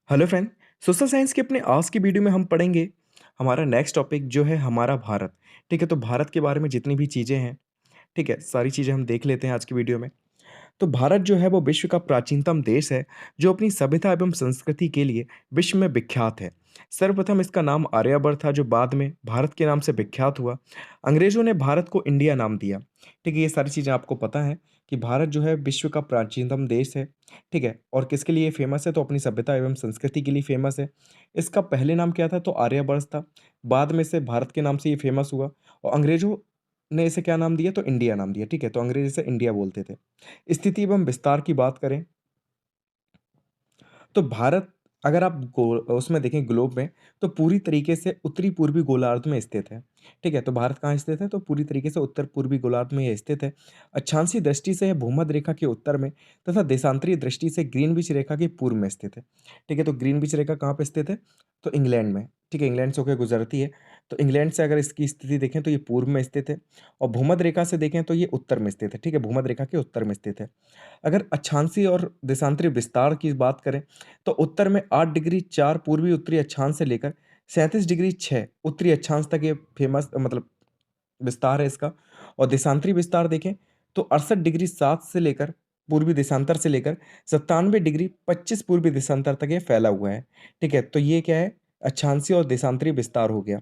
Hello friend. Social science के अपने आज की वीडियो में हम पढ़ेंगे हमारा नेक्स्ट टॉपिक जो है हमारा भारत। ठीक है, तो भारत के बारे में जितनी भी चीज़ें हैं, ठीक है, सारी चीज़ें हम देख लेते हैं आज की वीडियो में। तो भारत जो है वो विश्व का प्राचीनतम देश है जो अपनी सभ्यता एवं संस्कृति के लिए विश्व में विख्यात है। सर्वप्रथम इसका नाम आर्यभट्ट था जो बाद में भारत के नाम से विख्यात हुआ। अंग्रेजों ने भारत को इंडिया नाम दिया। ठीक है, ये सारी चीज़ें आपको पता है कि भारत जो है विश्व का प्राचीनतम देश है। ठीक है, और किसके लिए फेमस है? तो अपनी सभ्यता एवं संस्कृति के लिए फेमस है। इसका पहले नाम क्या था? तो आर्यभट्ट था। बाद में से भारत के नाम से ये फेमस हुआ और अंग्रेजों ने इसे क्या नाम दिया? तो इंडिया नाम दिया। ठीक है, तो अंग्रेज इसे इंडिया बोलते थे। स्थिति एवं विस्तार की बात करें तो भारत, अगर आप उसमें देखें ग्लोब में, तो पूरी तरीके से उत्तरी पूर्वी गोलार्ध में स्थित है। ठीक है, तो भारत कहाँ स्थित है? तो पूरी तरीके से उत्तर पूर्वी गोलार्ध में ये स्थित है। अक्षांशीय दृष्टि से यह भूमध्य रेखा के उत्तर में तथा देशांतरीय दृष्टि से ग्रीनविच रेखा के पूर्व में स्थित है। ठीक है, तो ग्रीनविच रेखा कहाँ पे स्थित है? तो इंग्लैंड में। ठीक है, इंग्लैंड से होकर गुजरती है। तो इंग्लैंड से अगर इसकी स्थिति देखें तो ये पूर्व में स्थित है और भूमध्य रेखा से देखें तो ये उत्तर में स्थित है। ठीक है, भूमध्य रेखा के उत्तर में स्थित है। अगर अक्षांशीय और देशांतरीय विस्तार की बात करें तो उत्तर में 8 डिग्री 4 पूर्वी उत्तरी अक्षांश से लेकर 37 डिग्री 6 उत्तरी अक्षांश तक ये फेमस मतलब विस्तार है इसका। और देशांतरी विस्तार देखें तो 68 डिग्री 7 से लेकर पूर्वी देशांतर से लेकर 97 डिग्री 25 पूर्वी देशांतर तक ये फैला हुआ है। ठीक है, तो ये क्या है? अक्षांशीय और देशांतरी विस्तार हो गया।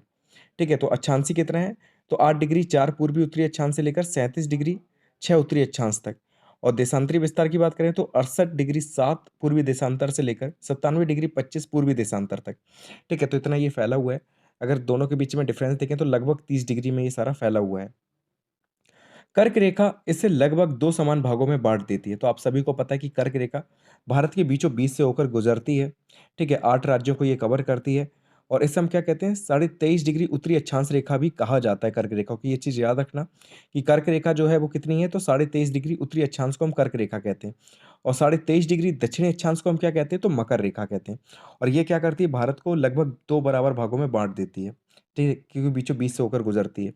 ठीक है, तो अक्षांशीय कितना है? तो 8 डिग्री 4 पूर्वी उत्तरी अक्षांश से लेकर 37 डिग्री 6 उत्तरी अक्षांश तक। और देशांतरी विस्तार की बात करें तो 68 डिग्री 7 पूर्वी देशांतर से लेकर 97 डिग्री 25 पूर्वी देशांतर तक। ठीक है, तो इतना ये फैला हुआ है। अगर दोनों के बीच में डिफरेंस देखें तो लगभग 30 डिग्री में ये सारा फैला हुआ है। कर्क रेखा इसे लगभग 2 समान भागों में बाँट देती है। तो आप सभी को पता है कि कर्क रेखा भारत के बीचों-बीच से होकर गुजरती है। ठीक है, 8 राज्यों को ये कवर करती है और इसे हम क्या कहते हैं? 23.5 डिग्री उत्तरी अक्षांश रेखा भी कहा जाता है कर्क रेखा को। ये चीज़ याद रखना कि कर्क रेखा जो है वो कितनी है? तो 23.5 डिग्री उत्तरी अक्षांश को हम कर्क रेखा कहते हैं और 23.5 डिग्री दक्षिणी अक्षांश को हम क्या कहते हैं? तो मकर रेखा कहते हैं। और ये क्या करती है? भारत को लगभग 2 बराबर भागों में बाँट देती है। ठीक है, क्योंकि बीचों-बीच से होकर गुजरती है।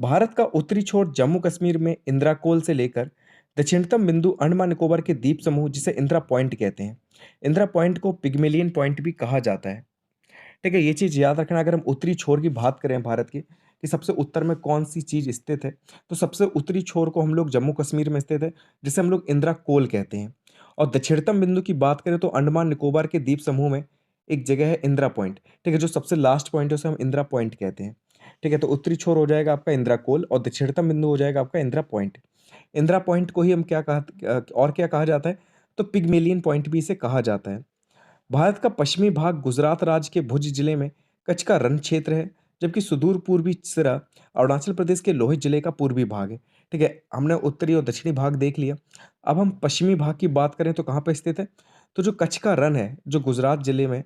भारत का उत्तरी छोर जम्मू कश्मीर में इंदिरा कोल से लेकर दक्षिणतम बिंदु अंडमान निकोबार के द्वीप समूह जिसे इंदिरा पॉइंट कहते हैं। इंदिरा पॉइंट को पिग्मेलियन पॉइंट भी कहा जाता है। ठीक है, ये चीज़ याद रखना। अगर हम उत्तरी छोर की बात करें भारत की कि सबसे उत्तर में कौन सी चीज़ स्थित है, तो सबसे उत्तरी छोर को हम लोग जम्मू कश्मीर में स्थित है जिसे हम लोग इंदिरा कोल कहते हैं। और दक्षिणतम बिंदु की बात करें तो अंडमान निकोबार के द्वीप समूह में एक जगह है इंदिरा पॉइंट। ठीक है, जो सबसे लास्ट पॉइंट है उसे हम इंदिरा पॉइंट कहते हैं। ठीक है, तो उत्तरी छोर हो जाएगा आपका इंदिरा कोल और दक्षिणतम बिंदु हो जाएगा आपका इंदिरा पॉइंट। इंदिरा पॉइंट को ही हम और क्या कहा जाता है? तो पिग्मेलियन पॉइंट भी इसे कहा जाता है। भारत का पश्चिमी भाग गुजरात राज्य के भुज जिले में कच्छ का रण क्षेत्र है, जबकि सुदूर पूर्वी सिरा अरुणाचल प्रदेश के लोहित जिले का पूर्वी भाग है। ठीक है, हमने उत्तरी और दक्षिणी भाग देख लिया। अब हम पश्चिमी भाग की बात करें तो कहाँ पे स्थित है? तो जो कच्छ का रण है, जो गुजरात जिले में,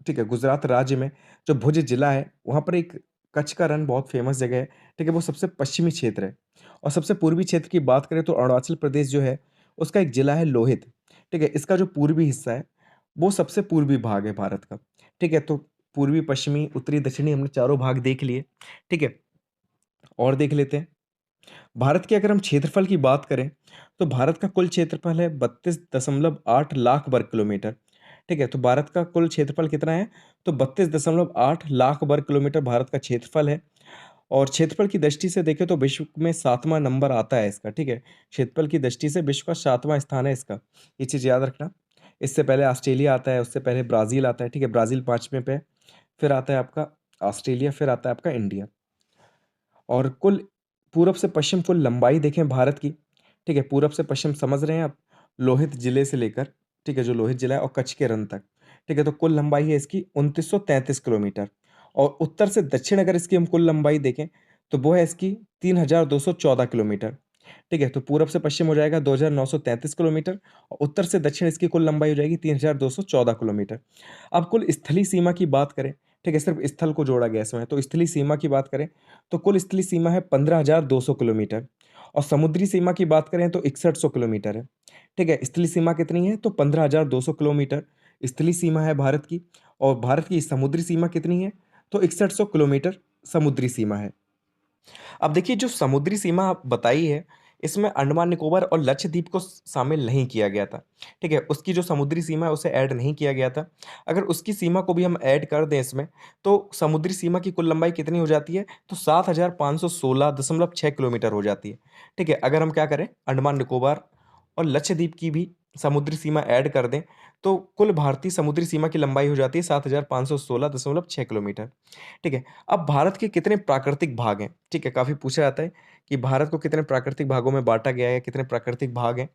ठीक है, गुजरात राज्य में जो भुज जिला है, वहाँ पर एक कच्छ का रण बहुत फेमस जगह है। ठीक है, वो सबसे पश्चिमी क्षेत्र है। और सबसे पूर्वी क्षेत्र की बात करें तो अरुणाचल प्रदेश जो है, उसका एक जिला है लोहित। ठीक है, इसका जो पूर्वी हिस्सा है, वो सबसे पूर्वी भाग है भारत का। ठीक है, तो पूर्वी, पश्चिमी, उत्तरी, दक्षिणी हमने चारों भाग देख लिए। ठीक है, और देख लेते हैं। भारत के अगर हम क्षेत्रफल की बात करें, तो भारत का कुल क्षेत्रफल है 32.8 लाख वर्ग किलोमीटर। ठीक है, तो भारत का कुल क्षेत्रफल कितना है? तो 32.8 लाख वर्ग किलोमीटर भारत का क्षेत्रफल है। और क्षेत्रफल की दृष्टि से देखें तो विश्व में 7वां नंबर आता है इसका। ठीक है, क्षेत्रफल की दृष्टि से विश्व का 7वां स्थान है इसका। ये चीज़ याद रखना। इससे पहले ऑस्ट्रेलिया आता है, उससे पहले ब्राज़ील आता है। ठीक है, ब्राज़ील 5वें पे है, फिर आता है आपका ऑस्ट्रेलिया, फिर आता है आपका इंडिया। और कुल पूरब से पश्चिम कुल लंबाई देखें भारत की। ठीक है, पूरब से पश्चिम समझ रहे हैं आप? लोहित जिले से लेकर, ठीक है, जो लोहित जिला है और कच्छ के रण तक। ठीक है, तो कुल लंबाई है इसकी 2933 किलोमीटर। और उत्तर से दक्षिण अगर इसकी हम कुल लंबाई देखें तो वो है इसकी 3214 किलोमीटर। ठीक है, तो पूरब से पश्चिम हो जाएगा 2933 किलोमीटर और उत्तर से दक्षिण इसकी कुल लंबाई हो जाएगी 3214 किलोमीटर। अब कुल स्थलीय सीमा की बात करें, ठीक है, सिर्फ स्थल को जोड़ा गया इसमें, तो स्थलीय सीमा की बात करें तो कुल स्थलीय सीमा है 15,200 किलोमीटर और समुद्री सीमा की बात करें तो 6100 किलोमीटर है। ठीक है, स्थलीय सीमा कितनी है? तो 15,200 किलोमीटर स्थलीय सीमा है भारत की। और भारत की समुद्री सीमा कितनी है? तो 6100 किलोमीटर समुद्री सीमा है। अब देखिए, जो समुद्री सीमा आप बताई है, इसमें अंडमान निकोबार और लक्षद्वीप को शामिल नहीं किया गया था। ठीक है, उसकी जो समुद्री सीमा है उसे ऐड नहीं किया गया था। अगर उसकी सीमा को भी हम ऐड कर दें इसमें, तो समुद्री सीमा की कुल लंबाई कितनी हो जाती है? तो 7516.6 किलोमीटर हो जाती है। ठीक है, अगर हम क्या करें, अंडमान निकोबार और लक्षद्वीप की भी समुद्री सीमा ऐड कर दें, तो कुल भारतीय समुद्री सीमा की लंबाई हो जाती है 7516.6 किलोमीटर। ठीक है, अब भारत के कितने प्राकृतिक भाग हैं? ठीक है, काफ़ी पूछा जाता है कि भारत को कितने प्राकृतिक भागों में बाँटा गया है, कितने प्राकृतिक भाग हैं?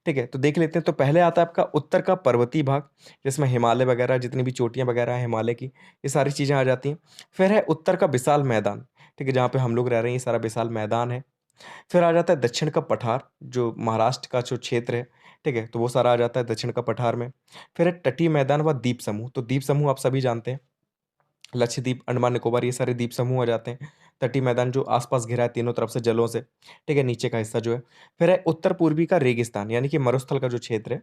ठीक है, तो देख लेते हैं। तो पहले आता है आपका उत्तर का पर्वतीय भाग, जिसमें हिमालय वगैरह जितनी भी चोटियाँ वगैरह हैं हिमालय की, ये सारी चीज़ें आ जाती हैं। फिर है उत्तर का विशाल मैदान, ठीक है, जहाँ पे हम लोग रह रहे हैं, ये सारा विशाल मैदान है। फिर आ जाता है दक्षिण का पठार, जो महाराष्ट्र का जो क्षेत्र है, ठीक है? तो वो सारा आ जाता है दक्षिण का पठार में। फिर है तटीय मैदान व द्वीप समूह, तो द्वीप समूह आप सभी जानते हैं, लक्षद्वीप, अंडमान निकोबार ये सारे द्वीप समूह आ जाते हैं। तटीय मैदान जो आस-पास घिरा है तीनों तरफ से जलों से, ठीक है? नीचे का हिस्सा जो है। फिर है उत्तर-पूर्वी का रेगिस्तान, यानी कि मरुस्थल का जो क्षेत्र है,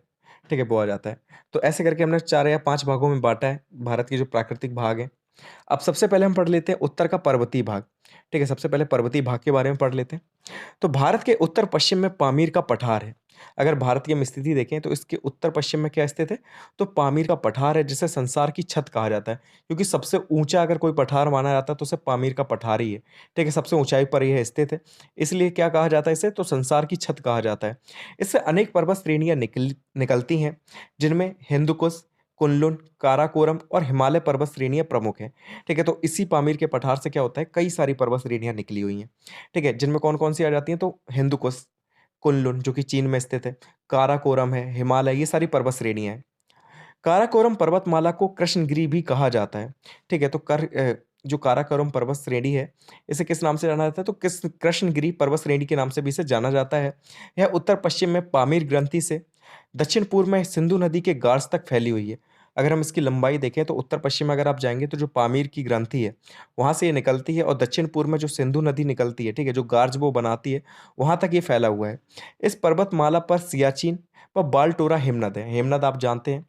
ठीक है? वो आ जाता है। तो ऐसे करके हमने 4 या 5 भागों में बाँटा है, भारत के जो प्राकृतिक भाग हैं। अब सबसे पहले हम पढ़ लेते हैं उत्तर का पर्वतीय भाग, ठीक है? सबसे पहले पर्वतीय भाग के बारे में पढ़ लेते हैं। तो भारत के उत्तर-पश्चिम में पामीर का पठार है। अगर भारत की हम स्थिति देखें तो इसके उत्तर-पश्चिम में क्या स्थित है? तो पामीर का पठार है, जिसे संसार की छत कहा जाता है, क्योंकि सबसे ऊँचा अगर कोई पठार माना जाता है तो उसे पामीर का पठार ही है। ठीक है? सबसे ऊँचाई पर यह स्थित है, इसलिए क्या कहा जाता है इसे? तो संसार की छत कहा जाता है। इससे अनेक पर्वत श्रेणियाँ निकलती हैं, जिनमें हिंदुकुश, कुनलुन, काराकोरम और हिमालय पर्वत श्रेणियाँ प्रमुख हैं। ठीक है? तो इसी पामीर के पठार से क्या होता है, कई सारी पर्वत श्रेणियाँ निकली हुई हैं। ठीक है? जिनमें कौन-कौन सी आ जाती हैं? तो हिंदुकुश, कुनलुन जो कि चीन में स्थित है, काराकोरम है, हिमालय, ये सारी पर्वत श्रेणियाँ हैं। काराकोरम पर्वतमाला को कृष्णगिरि भी कहा जाता है। ठीक है? तो जो काराकोरम पर्वत श्रेणी है, इसे किस नाम से जाना जाता है? तो कृष्णगिरि पर्वत श्रेणी के नाम से भी इसे जाना जाता है। यह उत्तर-पश्चिम में पामीर ग्रंथि से दक्षिण-पूर्व में सिंधु नदी के गार्स तक फैली हुई है। अगर हम इसकी लंबाई देखें तो उत्तर-पश्चिम में अगर आप जाएँगे तो जो पामीर की ग्रंथि है, वहाँ से ये निकलती है और दक्षिण-पूर्व में जो सिंधु नदी निकलती है, ठीक है? जो गार्ज वो बनाती है, वहाँ तक ये फैला हुआ है। इस पर्वतमाला पर सियाचिन व बालटोरा हिमनद है। हिमनद आप जानते हैं,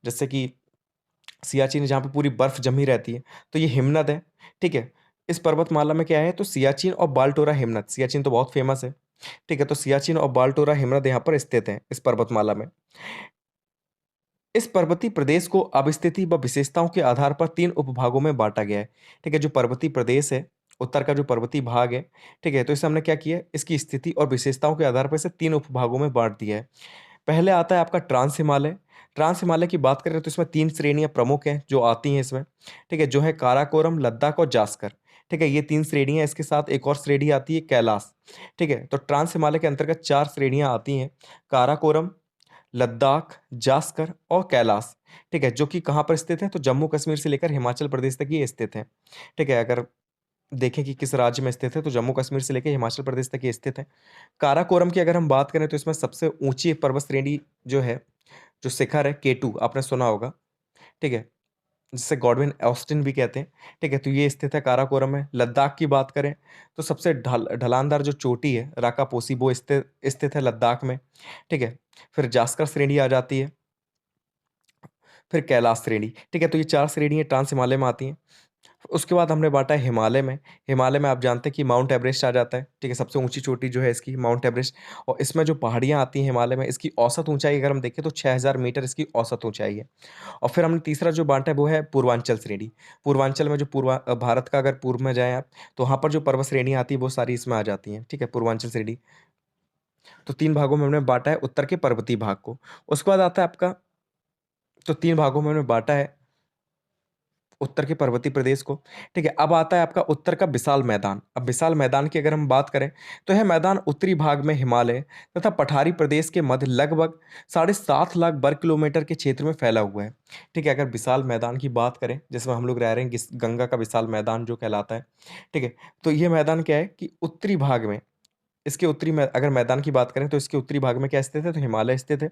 जैसे कि सियाचिन जहाँ पे पूरी बर्फ जमी रहती है, तो ये हिमनद है, ठीक है? इस पर्वतमाला में क्या है, तो सियाचिन और बालटोरा हिमनद, सियाचिन तो बहुत फेमस है, ठीक है? तो सियाचिन और बालटोरा हिमनद यहाँ पर स्थित हैं, इस पर्वतमाला में। इस पर्वतीय प्रदेश को अवस्थिति व विशेषताओं के आधार पर 3 उपभागों में बाँटा गया है, ठीक है? जो पर्वतीय प्रदेश है, उत्तर का जो पर्वतीय भाग है, ठीक है? तो इसे हमने क्या किया है, इसकी स्थिति और विशेषताओं के आधार पर इसे 3 उपभागों में बाँट दिया है। पहले आता है आपका ट्रांस हिमालय। ट्रांस हिमालय की बात करें तो इसमें 3 श्रेणियाँ प्रमुख हैं जो आती हैं इसमें, ठीक है? जो है काराकोरम, लद्दाख और जास्कर, ठीक है? ये 3 श्रेणियाँ, इसके साथ एक और श्रेणी आती है कैलाश, ठीक है? तो ट्रांस हिमालय के अंतर्गत 4 श्रेणियाँ आती हैं, काराकोरम, लद्दाख, जास्कर और कैलाश, ठीक है? जो कि कहाँ पर स्थित है? तो जम्मू कश्मीर से लेकर हिमाचल प्रदेश तक ये स्थित है, ठीक है? अगर देखें कि किस राज्य में स्थित है तो जम्मू कश्मीर से लेके हिमाचल प्रदेश तक ये स्थित है। काराकोरम की अगर हम बात करें तो इसमें सबसे ऊँची पर्वत श्रेणी जो है, जो शिखर है K2 आपने सुना होगा, ठीक है? जिसे गॉडविन ऑस्टिन भी कहते हैं, ठीक है? तो ये स्थित है काराकोरम में। लद्दाख की बात करें तो सबसे ढलानदार जो चोटी है राकापोसी वो स्थित स्थित है लद्दाख में, ठीक है? फिर जास्कर श्रेणी आ जाती है, फिर कैलाश श्रेणी, ठीक है? तो ये 4 श्रेणियाँ ट्रांस हिमालय में आती हैं। उसके बाद हमने बाँटा है हिमालय में। हिमालय में आप जानते हैं कि माउंट एवरेस्ट आ जाता है, ठीक है? सबसे ऊँची चोटी जो है इसकी माउंट एवरेस्ट, और इसमें जो पहाड़ियाँ आती हैं हिमालय में, इसकी औसत ऊँचाई अगर हम देखें तो 6000 मीटर इसकी औसत ऊँचाई है। और फिर हमने तीसरा जो बाँटा है वो है पूर्वांचल श्रेणी। पूर्वांचल में जो भारत का अगर पूर्व में जाएँ आप, तो वहाँ पर जो पर्वत श्रेणियाँ आती हैं वो सारी इसमें आ जाती हैं, ठीक है? पूर्वांचल श्रेणी। तो 3 भागों में हमने बाँटा है उत्तर के पर्वतीय भाग को। उसके बाद आता है आपका, तो 3 भागों में हमने बाँटा है उत्तर के पर्वतीय प्रदेश को, ठीक है? अब आता है आपका उत्तर का विशाल मैदान। अब विशाल मैदान की अगर हम बात करें, तो यह मैदान उत्तरी भाग में हिमालय तथा पठारी प्रदेश के मध्य लगभग साढ़े 7 लाख वर्ग किलोमीटर के क्षेत्र में फैला हुआ है, ठीक है? अगर विशाल मैदान की बात करें, जिसमें हम लोग रह रहे हैं, गंगा का विशाल मैदान जो कहलाता है, ठीक है? तो ये मैदान क्या है कि उत्तरी भाग में, इसके उत्तरी में अगर मैदान की बात करें तो इसके उत्तरी भाग में क्या स्थित है? तो हिमालय स्थित है,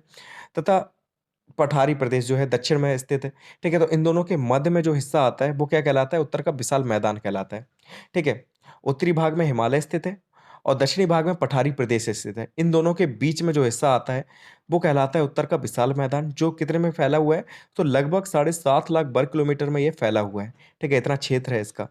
तथा पठारी प्रदेश जो है दक्षिण में स्थित है, ठीक है? तो इन दोनों के मध्य में जो हिस्सा आता है वो क्या कहलाता है? उत्तर का विशाल मैदान कहलाता है, ठीक है? उत्तरी भाग में हिमालय स्थित है और दक्षिणी भाग में पठारी प्रदेश स्थित है। इन दोनों के बीच में जो हिस्सा आता है वो कहलाता है उत्तर का विशाल मैदान, जो कितने में फैला हुआ है? तो लगभग साढ़े 7 लाख वर्ग किलोमीटर में ये फैला हुआ है, ठीक है? इतना क्षेत्र है इसका।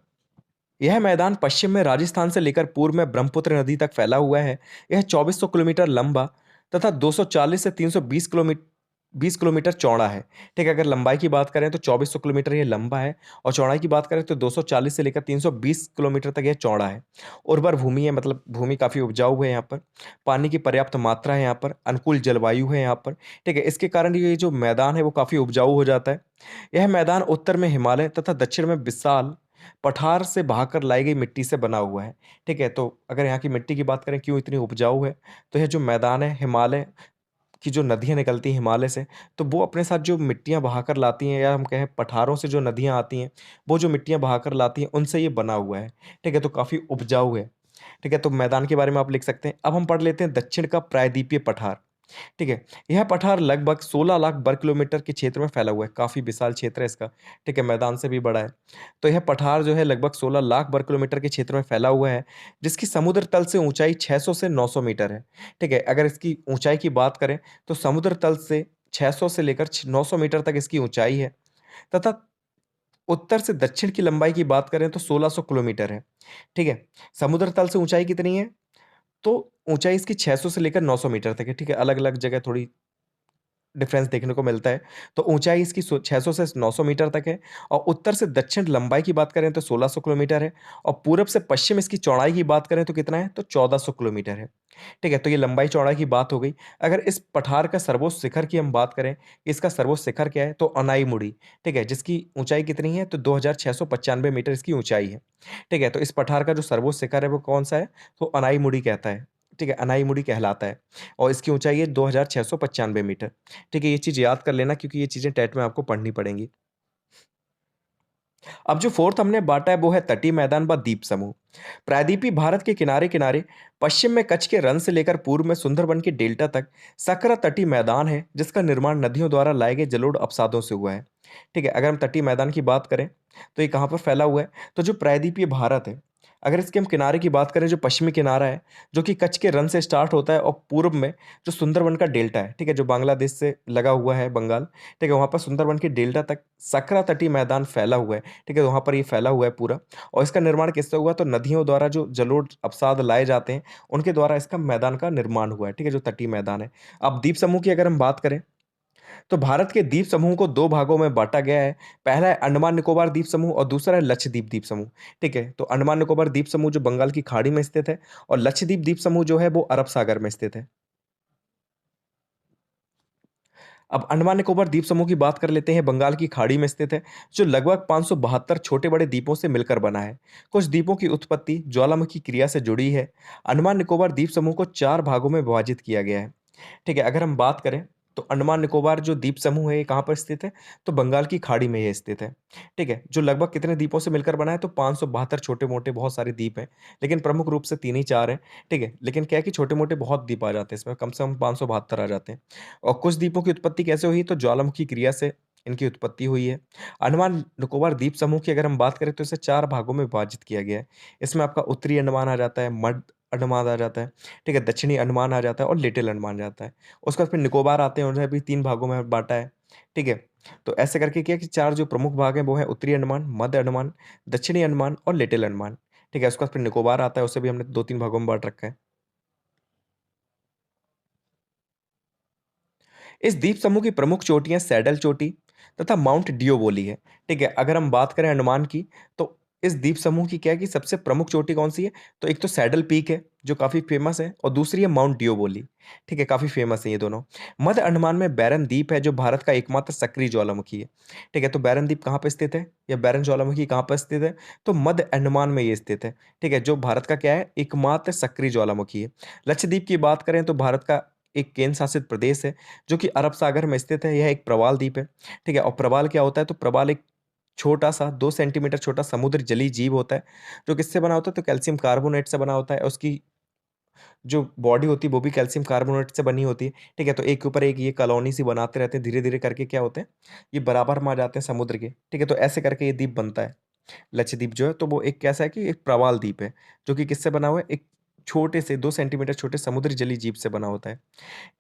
यह मैदान पश्चिम में राजस्थान से लेकर पूर्व में ब्रह्मपुत्र नदी तक फैला हुआ है। यह 2400 किलोमीटर लंबा तथा 240 से 320 किलोमीटर 20 किलोमीटर चौड़ा है। ठीक है, अगर लंबाई की बात करें तो 2400 किलोमीटर ये लंबा है, और चौड़ाई की बात करें तो 240 से लेकर 320 किलोमीटर तक यह चौड़ा है। उर्वर भूमि है, मतलब भूमि काफ़ी उपजाऊ है यहाँ पर। पानी की पर्याप्त मात्रा है यहाँ पर, अनुकूल जलवायु है यहाँ पर। ठीक है, इसके कारण ये जो मैदान है वो काफ़ी उपजाऊ हो जाता है। यह मैदान उत्तर में हिमालय तथा दक्षिण में विशाल पठार से बहाकर लाई गई मिट्टी से बना हुआ है। ठीक है, तो अगर यहाँ की मिट्टी की बात करें क्यों इतनी उपजाऊ है, तो यह जो मैदान है हिमालय की जो नदियाँ निकलती हैं हिमालय से, तो वो अपने साथ जो मिट्टियाँ बहाकर लाती हैं, या हम कहें पठारों से जो नदियाँ आती हैं, वो जो मिट्टियाँ बहाकर लाती हैं, उनसे ये बना हुआ है। ठीक है, तो काफ़ी उपजाऊ है। ठीक है, तो मैदान के बारे में आप लिख सकते हैं। अब हम पढ़ लेते हैं दक्षिण का प्रायद्वीपीय पठार। ठीक है, यह पठार लगभग 16 लाख वर्ग किलोमीटर के क्षेत्र में फैला हुआ है, काफ़ी विशाल क्षेत्र है इसका। ठीक है, मैदान से भी बड़ा है। तो यह पठार जो है लगभग 16 लाख वर्ग किलोमीटर के क्षेत्र में फैला हुआ है, जिसकी समुद्र तल से ऊंचाई 600 से 900 मीटर है। ठीक है, अगर इसकी ऊंचाई की बात करें तो समुद्र तल से 600 से लेकर 900 मीटर तक इसकी ऊंचाई है, तथा उत्तर से दक्षिण की लंबाई की बात करें तो 1600 किलोमीटर है। ठीक है, समुद्र तल से ऊंचाई कितनी है, तो ऊंचाई इसकी 600 से लेकर 900 मीटर तक है। ठीक है, अलग-अलग जगह थोड़ी डिफरेंस देखने को मिलता है। तो ऊंचाई इसकी 600 से 900 मीटर तक है, और उत्तर से दक्षिण लंबाई की बात करें तो 1600 किलोमीटर है, और पूरब से पश्चिम इसकी चौड़ाई की बात करें तो कितना है, तो 1400 किलोमीटर है। ठीक है, तो ये लंबाई चौड़ाई की बात हो गई। अगर इस पठार का सर्वोच्च शिखर की हम बात करें, इसका सर्वोच्च शिखर क्या है, तो अनाईमुड़ी। ठीक है, जिसकी ऊंचाई कितनी है, तो 2695 मीटर इसकी ऊंचाई है। ठीक है, तो इस पठार का जो सर्वोच्च शिखर है वो कौन सा है, तो अनाईमुड़ी कहता है। ठीक है, अनाईमुड़ी कहलाता है, और इसकी ऊंचाई है 2695 मीटर। ठीक है, ये चीज़ याद कर लेना क्योंकि ये चीज़ें टेट में आपको पढ़नी पड़ेंगी। अब जो फोर्थ हमने बांटा है वो है तटीय मैदान व द्वीप समूह। प्रायद्वीपीय भारत के किनारे किनारे पश्चिम में कच्छ के रन से लेकर पूर्व में सुंदरबन के डेल्टा तक सकरा तटीय मैदान है, जिसका निर्माण नदियों द्वारा लाए गए जलोढ़ अपसादों से हुआ है। ठीक है, अगर हम तटीय मैदान की बात करें तो ये कहाँ पर फैला हुआ है, तो जो प्रायद्वीपीय भारत है, अगर इसके हम किनारे की बात करें, जो पश्चिमी किनारा है, जो कि कच्छ के रन से स्टार्ट होता है, और पूर्व में जो सुंदरबन का डेल्टा है, ठीक है, जो बांग्लादेश से लगा हुआ है बंगाल। ठीक है, वहाँ पर सुंदरबन के डेल्टा तक सकरा तटीय मैदान फैला हुआ है। ठीक है, तो वहाँ पर ये फैला हुआ है पूरा, और इसका निर्माण किससे हुआ, तो नदियों द्वारा जो जलोढ़ अवसाद लाए जाते हैं, उनके द्वारा इसका मैदान का निर्माण हुआ है। ठीक है, जो तटीय मैदान है। अब द्वीप समूह की अगर हम बात करें, तो भारत के द्वीप समूह को दो भागों में बांटा गया है। पहला है अंडमान निकोबार द्वीप समूह, और दूसरा है लक्षद्वीप द्वीप समूह। ठीक है, तो अंडमान निकोबार द्वीप समूह जो बंगाल की खाड़ी में स्थित है, और लक्षद्वीप द्वीप समूह जो है वो अरब सागर में स्थित है। अब अंडमान निकोबार द्वीप समूह की बात कर लेते हैं, बंगाल की खाड़ी में स्थित है, जो लगभग 572 छोटे बड़े द्वीपों से मिलकर बना है। कुछ द्वीपों की उत्पत्ति ज्वालामुखी क्रिया से जुड़ी है। अंडमान निकोबार द्वीप समूह को 4 भागों में विभाजित किया गया है। ठीक है, अगर हम बात करें तो अंडमान निकोबार जो द्वीप समूह है ये कहाँ पर स्थित है, तो बंगाल की खाड़ी में ये स्थित है। ठीक है, जो लगभग कितने द्वीपों से मिलकर बना है, तो 572 छोटे मोटे बहुत सारे द्वीप हैं, लेकिन प्रमुख रूप से तीन ही चार हैं। ठीक है, लेकिन क्या है कि छोटे मोटे बहुत द्वीप आ जाते हैं इसमें, कम से कम 572 आ जाते हैं। और कुछ द्वीपों की उत्पत्ति कैसे हुई, तो ज्वालामुखी क्रिया से इनकी उत्पत्ति हुई है। अंडमान निकोबार द्वीप समूह की अगर हम बात करें तो इसे 4 भागों में विभाजित किया गया है। इसमें आपका उत्तरी अंडमान आ जाता है, मध्य अंडमान आ जाता है, ठीक है, दक्षिणी अंडमान आ जाता है, और लिटिल अंडमान जाता है। उसके बाद फिर निकोबार आते हैं, उन्हें भी 3 भागों में बाँटा है। ठीक है, तो ऐसे करके क्या है कि 4 जो प्रमुख भाग हैं वो हैं उत्तरी अंडमान, मध्य अंडमान, दक्षिणी अंडमान और लिटिल अंडमान। ठीक है, उसके बाद फिर निकोबार आता है, उसे भी हमने 2-3 भागों में बाँट रखा है। इस द्वीप समूह की प्रमुख चोटियां सैडल चोटी तथा माउंट डियोबोली है। ठीक है, अगर हम बात करें अंडमान की, तो इस द्वीप समूह की क्या है कि सबसे प्रमुख चोटी कौन सी है, तो एक तो सैडल पीक है जो काफी फेमस है, और दूसरी है माउंट डियोबोली। ठीक है, काफी फेमस है ये दोनों। मध्य अंडमान में बैरन द्वीप है जो भारत का एकमात्र सक्रिय ज्वालामुखी है। ठीक है, तो बैरन द्वीप कहाँ पर स्थित है, या बैरन ज्वालामुखी कहाँ पर स्थित है, तो मध्य अंडमान में ये स्थित है। ठीक है, जो भारत का क्या है, एकमात्र सक्रिय ज्वालामुखी है। लक्षद्वीप की बात करें तो भारत का एक केंद्र शासित प्रदेश है, जो कि अरब सागर में स्थित है। यह एक प्रवाल द्वीप है। ठीक है, और प्रवाल क्या होता है, तो प्रवाल एक छोटा-सा 2 सेंटीमीटर छोटा समुद्री जलीय जीव होता है, जो किससे बना होता है, तो कैल्शियम कार्बोनेट से बना होता है। उसकी जो बॉडी होती है वो भी कैल्शियम कार्बोनेट से बनी होती है। ठीक है, तो एक के ऊपर एक ये कॉलोनी सी बनाते रहते हैं, धीरे-धीरे करके क्या होते हैं, ये बराबर में आ जाते हैं समुद्र के। ठीक है, तो ऐसे करके ये द्वीप बनता है। लक्षद्वीप जो है तो वो एक कैसा है कि एक प्रवाल द्वीप है, जो कि किससे बना हुआ है, एक छोटे से 2 सेंटीमीटर छोटे समुद्री जलीय जीव से बना होता है।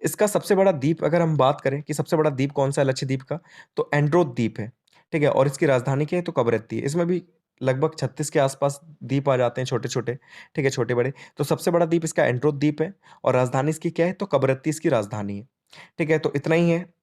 इसका सबसे बड़ा द्वीप अगर हम बात करें कि सबसे बड़ा द्वीप कौन-सा है लक्षद्वीप का, तो एंड्रोथ द्वीप है। ठीक है, और इसकी राजधानी क्या है, तो कवरत्ती है। इसमें भी लगभग 36 के आसपास द्वीप आ जाते हैं छोटे-छोटे, ठीक है, छोटे-बड़े। तो सबसे बड़ा द्वीप इसका एंड्रोथ द्वीप है और राजधानी इसकी क्या है? तो कवरत्ती इसकी राजधानी है। ठीक है, तो इतना ही है।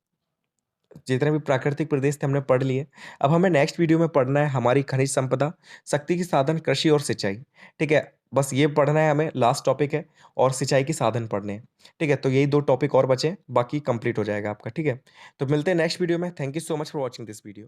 जितने भी प्राकृतिक प्रदेश थे हमने पढ़ लिए। अब हमें नेक्स्ट वीडियो में पढ़ना है हमारी खनिज संपदा, शक्ति की साधन, कृषि और सिंचाई। ठीक है? बस ये पढ़ना है हमें, लास्ट टॉपिक है और सिंचाई के साधन पढ़ने हैं। ठीक है? तो यही 2 टॉपिक और बचे हैं, बाकी कंप्लीट हो जाएगा आपका, ठीक है? तो मिलते हैं नेक्स्ट वीडियो में। Thank you so much for watching this video.